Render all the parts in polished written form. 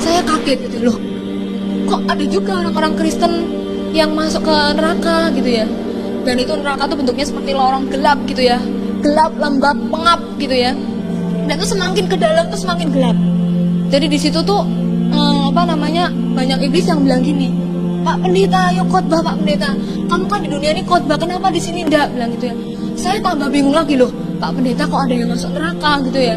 saya kaget gitu loh. Kok ada juga orang-orang Kristen yang masuk ke neraka gitu ya. Dan itu neraka tuh bentuknya seperti lorong gelap gitu ya. Gelap, lembab, pengap gitu ya. Dan itu semakin ke dalam tuh semakin gelap. Jadi di situ tuh banyak iblis yang bilang gini, Pak Pendeta, ayo khotbah Pak Pendeta. Kamu kan di dunia ini khotbah, kenapa di sini enggak? Bilang gitu ya. Saya tambah bingung lagi loh, Pak Pendeta kok ada yang masuk neraka gitu ya.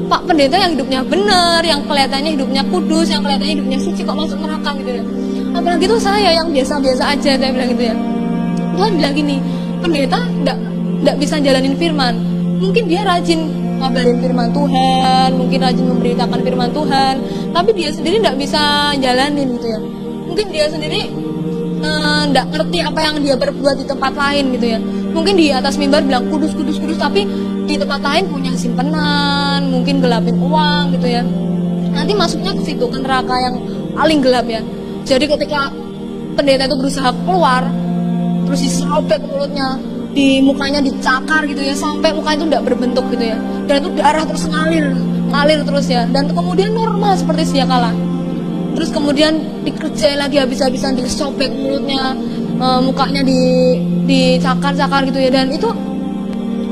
Pak Pendeta yang hidupnya benar, yang kelihatannya hidupnya kudus, yang kelihatannya hidupnya suci kok masuk neraka gitu ya. Apalagi tuh saya yang biasa-biasa aja, saya bilang gitu ya. Tuhan bilang gini, pendeta enggak bisa jalanin firman. Mungkin dia rajin ngabarin firman Tuhan, mungkin rajin memberitakan firman Tuhan, tapi dia sendiri enggak bisa jalanin gitu ya. Mungkin dia sendiri enggak ngerti apa yang dia perbuat di tempat lain gitu ya. Mungkin di atas mimbar bilang kudus, tapi di tempat lain punya simpenan, mungkin gelapin uang gitu ya. Nanti masuknya ke situ, ke neraka yang paling gelap ya. Jadi ketika pendeta itu berusaha keluar, terus diserobek mulutnya, di mukanya dicakar gitu ya, sampai mukanya itu tidak berbentuk gitu ya. Dan itu darah terus ngalir terus ya. Dan kemudian normal seperti sedia kala. Terus kemudian dikerjain lagi habis-habisan, disobek mulutnya, mukanya dicakar-cakar gitu ya. Dan itu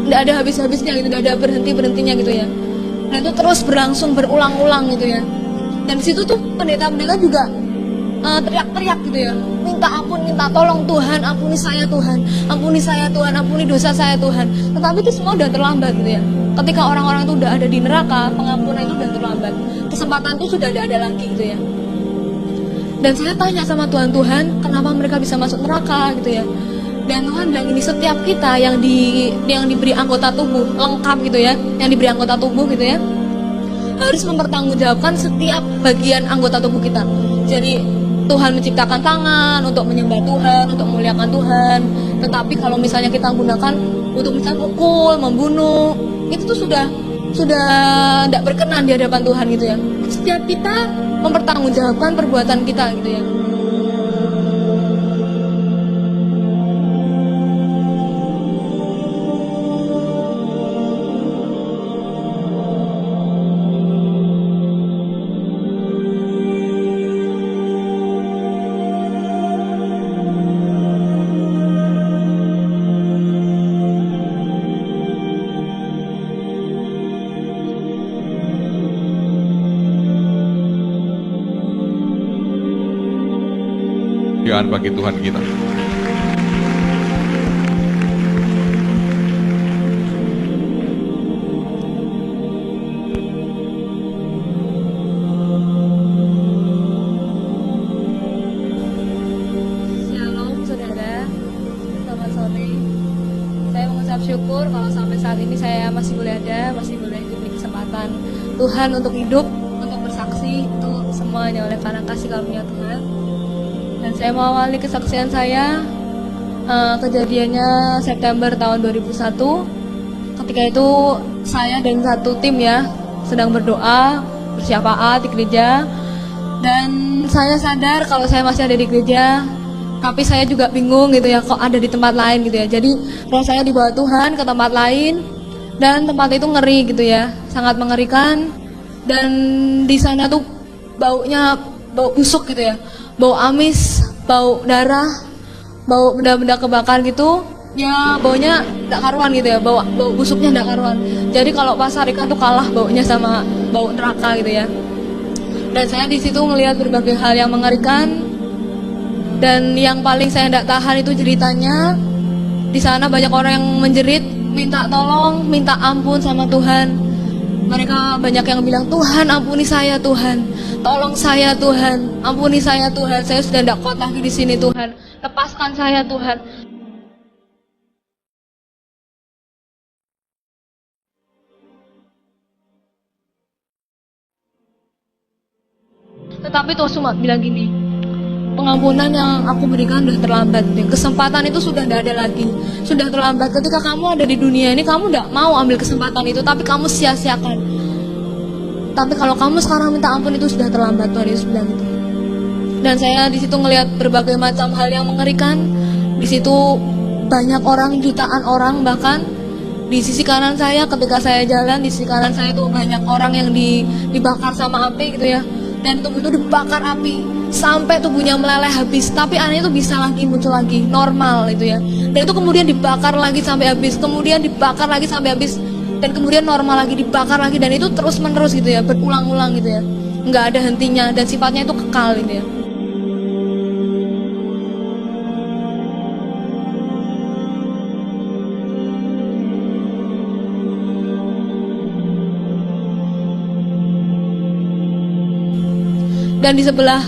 tidak ada habis-habisnya gitu, tidak ada berhenti-berhentinya gitu ya. Dan itu terus berlangsung berulang-ulang gitu ya. Dan di situ tuh pendeta-pendeta juga teriak-teriak gitu ya, minta ampun, minta tolong Tuhan, ampuni saya Tuhan, ampuni saya Tuhan, ampuni dosa saya Tuhan. Tetapi itu semua udah terlambat gitu ya. Ketika orang-orang itu udah ada di neraka, pengampunan itu udah terlambat, kesempatan itu sudah tidak ada lagi gitu ya. Dan saya tanya sama Tuhan, kenapa mereka bisa masuk neraka gitu ya. Dan Tuhan bilang ini, setiap kita yang diberi anggota tubuh lengkap gitu ya, yang diberi anggota tubuh gitu ya, harus mempertanggungjawabkan setiap bagian anggota tubuh kita. Jadi Tuhan menciptakan tangan untuk menyembah Tuhan, untuk memuliakan Tuhan. Tetapi kalau misalnya kita gunakan untuk misalnya mukul, membunuh, itu tuh sudah tidak berkenan di hadapan Tuhan gitu ya. Setiap kita mempertanggungjawabkan perbuatan kita gitu ya. Bagi Tuhan kita. Shalom saudara, selamat sore. Saya mengucap syukur kalau sampai saat ini saya masih boleh ada, masih boleh diberi kesempatan Tuhan untuk hidup, untuk bersaksi, itu semuanya oleh karena kasih karunia Tuhan. Dan saya mau awali kesaksian saya, kejadiannya September tahun 2001. Ketika itu saya dan satu tim ya sedang berdoa bersyafaat di gereja. Dan saya sadar kalau saya masih ada di gereja, tapi saya juga bingung gitu ya, kok ada di tempat lain gitu ya. Jadi roh saya dibawa Tuhan ke tempat lain, dan tempat itu ngeri gitu ya, sangat mengerikan. Dan di sana tuh bau busuk gitu ya, bau amis, bau darah, bau benda-benda kebakar gitu. Ya baunya tidak karuan gitu ya, bau busuknya tidak karuan. Jadi kalau pasar ikan tuh kalah baunya sama bau neraka gitu ya. Dan saya di situ melihat berbagai hal yang mengerikan. Dan yang paling saya tidak tahan itu ceritanya, di sana banyak orang yang menjerit, minta tolong, minta ampun sama Tuhan. Mereka banyak yang bilang, Tuhan ampuni saya Tuhan, tolong saya Tuhan, ampuni saya Tuhan, saya sudah tidak kuat lagi di sini Tuhan, lepaskan saya Tuhan. Tetapi Tuhan cuma bilang gini, pengampunan yang aku berikan sudah terlambat, kesempatan itu sudah tidak ada lagi, sudah terlambat. Ketika kamu ada di dunia ini, kamu tidak mau ambil kesempatan itu, tapi kamu sia-siakan. Tapi kalau kamu sekarang minta ampun, itu sudah terlambat, Tuhan Yesus bilang gitu. Dan saya di situ ngelihat berbagai macam hal yang mengerikan. Di situ banyak orang, jutaan orang, bahkan di sisi kanan saya ketika saya jalan, di sisi kanan saya itu banyak orang yang dibakar sama api gitu ya. dan tubuh itu dibakar api sampai tubuhnya meleleh habis, tapi anehnya itu bisa lagi muncul lagi normal itu ya. Dan itu kemudian dibakar lagi sampai habis, kemudian dibakar lagi sampai habis, dan kemudian normal lagi, dibakar lagi, dan itu terus menerus gitu ya, berulang-ulang gitu ya, nggak ada hentinya, dan sifatnya itu kekal gitu ya. Dan di sebelah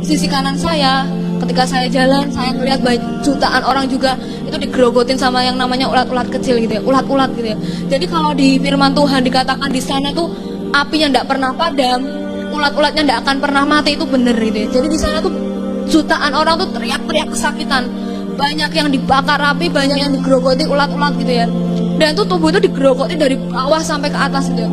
sisi kanan saya, ketika saya jalan, saya melihat jutaan orang juga itu digerogotin sama yang namanya ulat-ulat kecil gitu ya, ulat-ulat gitu ya. Jadi kalau di firman Tuhan dikatakan di sana tuh apinya tidak pernah padam, ulat-ulatnya tidak akan pernah mati, itu benar gitu ya. Jadi di sana tuh jutaan orang tuh teriak-teriak kesakitan, banyak yang dibakar api, banyak yang digerogoti ulat-ulat gitu ya. Dan tuh tubuh itu digerogoti dari bawah sampai ke atas gitu ya,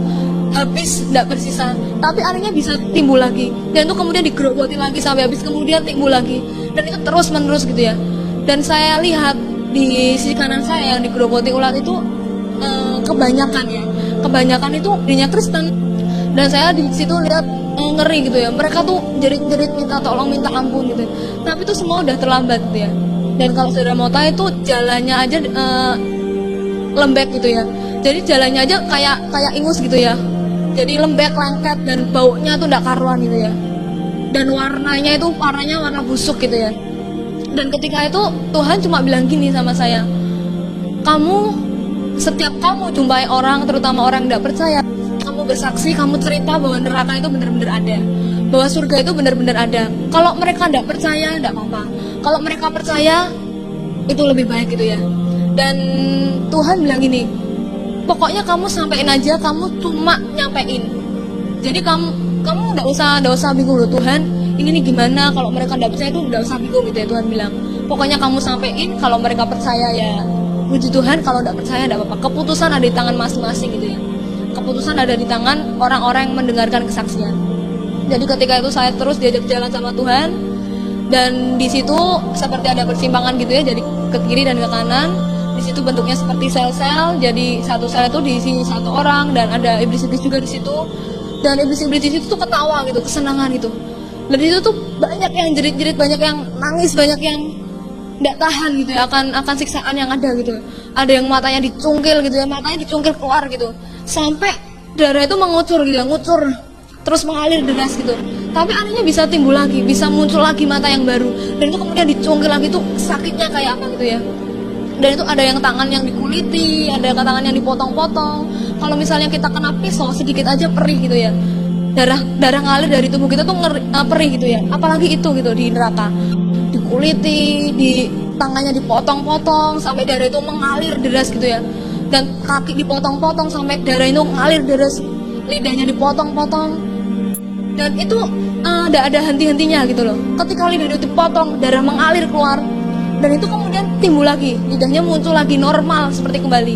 habis tidak bersisa, tapi anehnya bisa timbul lagi, dan itu kemudian digerogoti lagi sampai habis, kemudian timbul lagi, dan itu terus menerus gitu ya. Dan saya lihat di sisi kanan saya yang digerogoti ulat itu kebanyakan ya, kebanyakan itu dirinya Kristen, dan saya di situ lihat ngeri gitu ya, mereka tuh jerit-jerit minta tolong, minta ampun gitu, tapi itu semua udah terlambat gitu ya. Dan kalau saudara mau tahu itu jalannya aja lembek gitu ya, jadi jalannya aja kayak ingus gitu ya, jadi lembek, lengket, dan baunya tuh ndak karuan gitu ya. Dan warnanya itu warna busuk gitu ya. Dan ketika itu Tuhan cuma bilang gini sama saya, setiap kamu jumpai orang, terutama orang yang ndak percaya, kamu bersaksi, kamu cerita bahwa neraka itu benar-benar ada, bahwa surga itu benar-benar ada. Kalau mereka ndak percaya, ndak apa-apa. Kalau mereka percaya, itu lebih baik gitu ya. Dan Tuhan bilang gini, pokoknya kamu sampein aja, kamu cuma nyampein. Jadi kamu nggak usah bingung loh, Tuhan ini nih gimana, kalau mereka nggak percaya itu nggak usah bingung gitu ya. Tuhan bilang pokoknya kamu sampein, kalau mereka percaya ya puji Tuhan, kalau nggak percaya nggak apa-apa. Keputusan ada di tangan masing-masing gitu ya, keputusan ada di tangan orang-orang yang mendengarkan kesaksian. Jadi ketika itu saya terus diajak jalan sama Tuhan, dan di situ seperti ada persimpangan gitu ya, jadi ke kiri dan ke kanan. Di situ bentuknya seperti sel-sel, jadi satu sel itu diisi satu orang, dan ada iblis-iblis juga di situ. Dan iblis-iblis di situ tuh ketawa gitu, kesenangan gitu. Dan di situ tuh banyak yang jerit-jerit, banyak yang nangis, banyak yang tidak tahan gitu ya akan siksaan yang ada gitu. Ada yang matanya dicungkil gitu ya, matanya dicungkil keluar gitu, sampai darah itu mengucur gitu ya, ngucur terus mengalir deras gitu. Tapi anehnya bisa timbul lagi, bisa muncul lagi mata yang baru, dan itu kemudian dicungkil lagi, tuh sakitnya kayak apa gitu ya. Dan itu ada yang tangan yang dikuliti, ada yang tangan yang dipotong-potong. Kalau misalnya kita kena pisau sedikit aja perih gitu ya, darah ngalir dari tubuh kita tuh perih gitu ya. Apalagi itu gitu di neraka, dikuliti, di tangannya dipotong-potong sampai darah itu mengalir deras gitu ya. Dan kaki dipotong-potong sampai darah itu mengalir deras, lidahnya dipotong-potong, dan itu tidak ada henti-hentinya gitu loh. Ketika lidah itu dipotong, darah mengalir keluar, dan itu kemudian timbul lagi, lidahnya muncul lagi normal seperti kembali,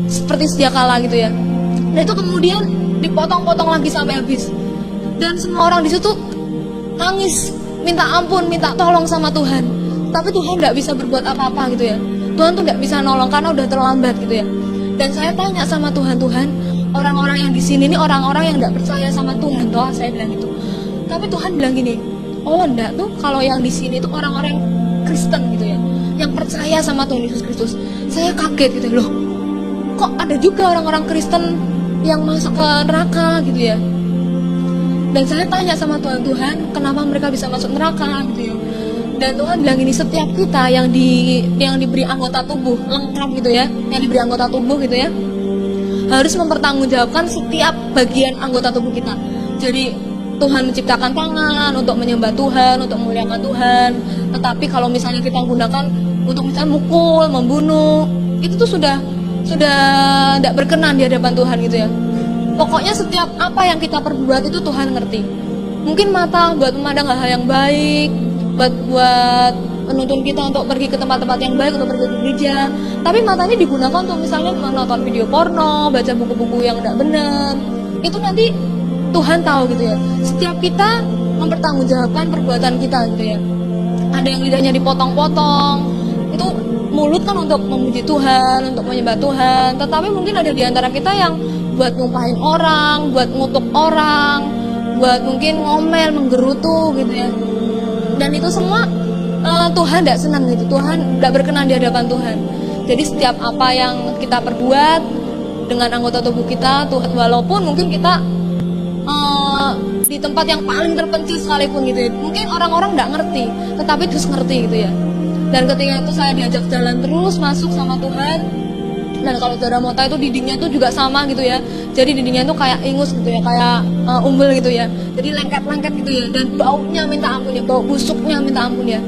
seperti sedia kala gitu ya. Dan itu kemudian dipotong-potong lagi sampai habis, dan semua orang di situ nangis, minta ampun, minta tolong sama Tuhan. Tapi Tuhan nggak bisa berbuat apa-apa gitu ya. Tuhan tuh nggak bisa nolong karena udah terlambat gitu ya. Dan saya tanya sama Tuhan, orang-orang yang di sini ini orang-orang yang nggak percaya sama Tuhan toh, saya bilang gitu. Tapi Tuhan bilang gini, oh enggak tuh, kalau yang di sini tuh orang-orang Kristen gitu ya, yang percaya sama Tuhan Yesus Kristus. Saya kaget gitu loh, kok ada juga orang-orang Kristen yang masuk ke neraka gitu ya. Dan saya tanya sama Tuhan, kenapa mereka bisa masuk neraka gitu ya. Dan Tuhan bilang gini, setiap kita yang diberi anggota tubuh lengkap gitu ya, yang diberi anggota tubuh gitu ya, harus mempertanggungjawabkan setiap bagian anggota tubuh kita. Jadi Tuhan menciptakan tangan untuk menyembah Tuhan, untuk memuliakan Tuhan. Tetapi kalau misalnya kita gunakan untuk misalnya mukul, membunuh, itu tuh sudah tidak berkenan di hadapan Tuhan gitu ya. Pokoknya setiap apa yang kita perbuat itu Tuhan ngerti. Mungkin mata buat memandang hal yang baik, buat menuntun kita untuk pergi ke tempat-tempat yang baik, untuk pergi ke gereja. Tapi matanya digunakan untuk misalnya menonton video porno, baca buku-buku yang tidak benar. Itu nanti Tuhan tahu gitu ya. Setiap kita mempertanggungjawabkan perbuatan kita gitu ya. Ada yang lidahnya dipotong-potong, itu mulut kan untuk memuji Tuhan, untuk menyembah Tuhan. Tetapi mungkin ada di antara kita yang buat ngumpahin orang, buat ngutuk orang, buat mungkin ngomel, menggerutu gitu ya. Dan itu semua Tuhan tidak senang gitu, Tuhan tidak berkenan di hadapan Tuhan. Jadi setiap apa yang kita perbuat dengan anggota tubuh kita, Tuhan, walaupun mungkin kita di tempat yang paling terpencil sekalipun gitu ya, mungkin orang-orang tidak ngerti, tetapi Terus ngerti gitu ya. Dan ketika itu saya diajak jalan terus masuk sama Tuhan. Dan kalau Darah Mota itu dindingnya itu juga sama gitu ya, jadi dindingnya itu kayak ingus gitu ya, kayak umbel gitu ya, jadi lengket-lengket gitu ya, dan baunya minta ampun ya, bau busuknya minta ampun ya.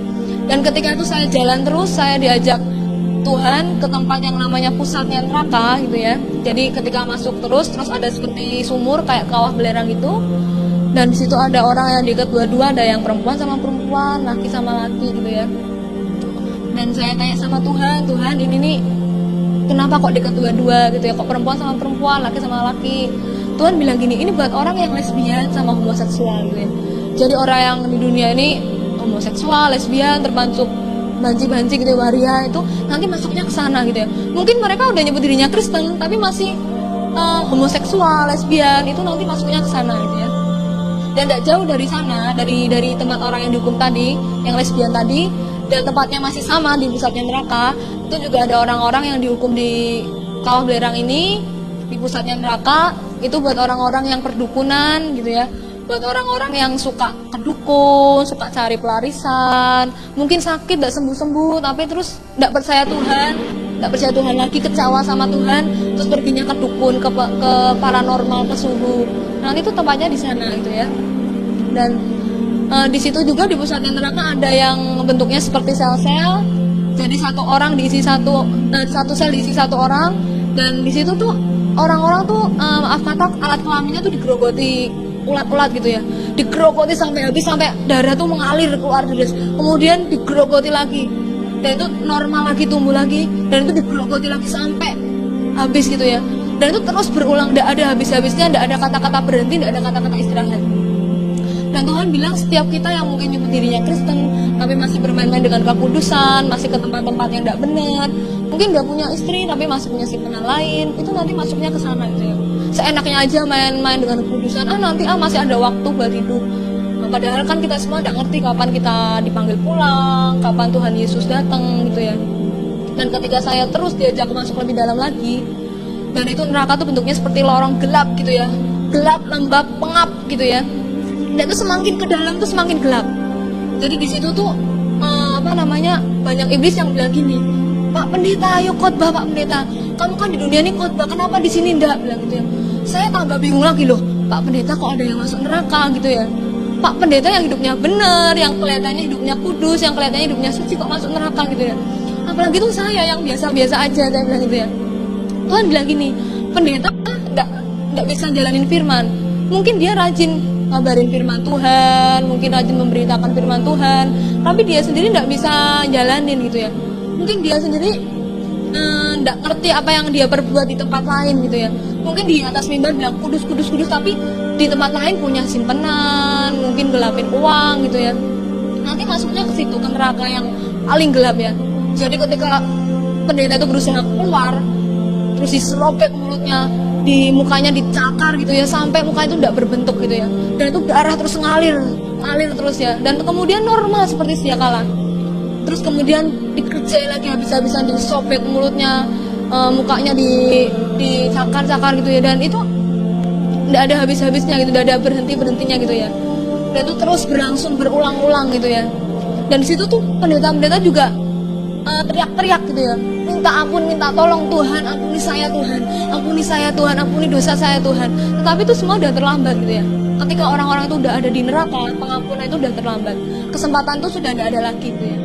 Dan ketika itu saya jalan terus, saya diajak Tuhan ke tempat yang namanya pusatnya neraka gitu ya. Jadi ketika masuk terus ada seperti sumur kayak kawah belerang gitu. Dan di situ ada orang yang diikat dua-dua, ada yang perempuan sama perempuan, laki sama laki gitu ya. Dan saya tanya sama Tuhan, Tuhan ini nih kenapa kok diikat dua-dua gitu ya? Kok perempuan sama perempuan, laki sama laki? Tuhan bilang gini, ini buat orang yang lesbian sama homoseksual gitu ya. Jadi orang yang di dunia ini homoseksual, lesbian, termasuk banci-banci gitu ya, waria, itu nanti masuknya ke sana gitu ya. Mungkin mereka udah nyebut dirinya Kristen tapi masih homoseksual, lesbian, itu nanti masuknya ke sana gitu ya. Dan tidak jauh dari sana, dari tempat orang yang dihukum tadi, yang lesbian tadi, dan tempatnya masih sama di pusatnya neraka, itu juga ada orang-orang yang dihukum di kawah belerang ini, di pusatnya neraka. Itu buat orang-orang yang perdukunan gitu ya, buat orang-orang yang suka kedukun, suka cari pelarisan, mungkin sakit tidak sembuh-sembuh, tapi terus tidak percaya Tuhan lagi, kecewa sama Tuhan, terus perginya ke dukun, ke paranormal, ke suhu. Nah itu tempatnya di sana gitu ya. Dan di situ juga di pusatnya neraka ada yang bentuknya seperti sel-sel. Jadi satu orang diisi satu sel diisi satu orang, dan di situ tuh orang-orang tuh maaf kata alat kelaminnya tuh digerogoti ulat-ulat gitu ya, digerogoti sampai habis, sampai darah tuh mengalir keluar terus, kemudian digerogoti lagi, dan itu normal lagi, tumbuh lagi, dan itu digerogoti lagi sampai habis gitu ya. Dan itu terus berulang, tidak ada habis-habisnya, tidak ada kata-kata berhenti, tidak ada kata-kata istirahat. Dan Tuhan bilang setiap kita yang mungkin nyebut dirinya Kristen tapi masih bermain-main dengan kekudusan, masih ke tempat-tempat yang tidak benar, mungkin nggak punya istri tapi masih punya simpenan lain, itu nanti masuknya ke sana gitu ya. Seenaknya aja main-main dengan kekudusan, nanti masih ada waktu buat hidup. Nah, padahal kan kita semua tidak ngerti kapan kita dipanggil pulang, kapan Tuhan Yesus datang gitu ya. Dan ketika saya terus diajak masuk lebih dalam lagi, dan itu neraka tuh bentuknya seperti lorong gelap gitu ya, gelap, lembab, pengap gitu ya. Dan itu semakin ke dalam tuh semakin gelap. Jadi di situ tuh banyak iblis yang bilang gini, Pak Pendeta, ayo khotbah Pak Pendeta, kamu kan di dunia ini khotbah, kenapa di sini enggak, bilang gitu ya. Saya tambah bingung lagi loh, Pak Pendeta kok ada yang masuk neraka gitu ya. Pak Pendeta yang hidupnya benar, yang kelihatannya hidupnya kudus, yang kelihatannya hidupnya suci, kok masuk neraka gitu ya. Apalagi tuh saya yang biasa-biasa aja, saya bilang gitu ya. Tuhan bilang gini, pendeta enggak bisa jalanin firman. Mungkin dia rajin ngabarin firman Tuhan, mungkin rajin memberitakan firman Tuhan, tapi dia sendiri tidak bisa jalanin gitu ya. Mungkin dia sendiri tidak ngerti apa yang dia perbuat di tempat lain gitu ya. Mungkin di atas mimbar bilang kudus, tapi di tempat lain punya simpenan, mungkin gelapin uang gitu ya. Nanti masuknya ke situ, ke neraka yang paling gelap ya. Jadi ketika pendeta itu berusaha keluar, terus diserobek mulutnya, di mukanya dicakar gitu ya, sampai mukanya itu tidak berbentuk gitu ya. Dan itu darah terus ngalir terus ya. Dan kemudian normal seperti sedia kala. Terus kemudian dikerjain lagi habis-habisan, disobek mulutnya, mukanya dicakar-cakar gitu ya. Dan itu tidak ada habis-habisnya gitu, tidak ada berhentinya gitu ya. Dan itu terus berlangsung berulang-ulang gitu ya. Dan di situ tuh pendeta-pendeta juga teriak-teriak gitu ya, minta ampun, minta tolong, Tuhan ampuni saya Tuhan, ampuni dosa saya Tuhan. Tetapi itu semua udah terlambat gitu ya. Ketika orang-orang itu udah ada di neraka, pengampunan itu udah terlambat, kesempatan itu sudah tidak ada lagi gitu ya.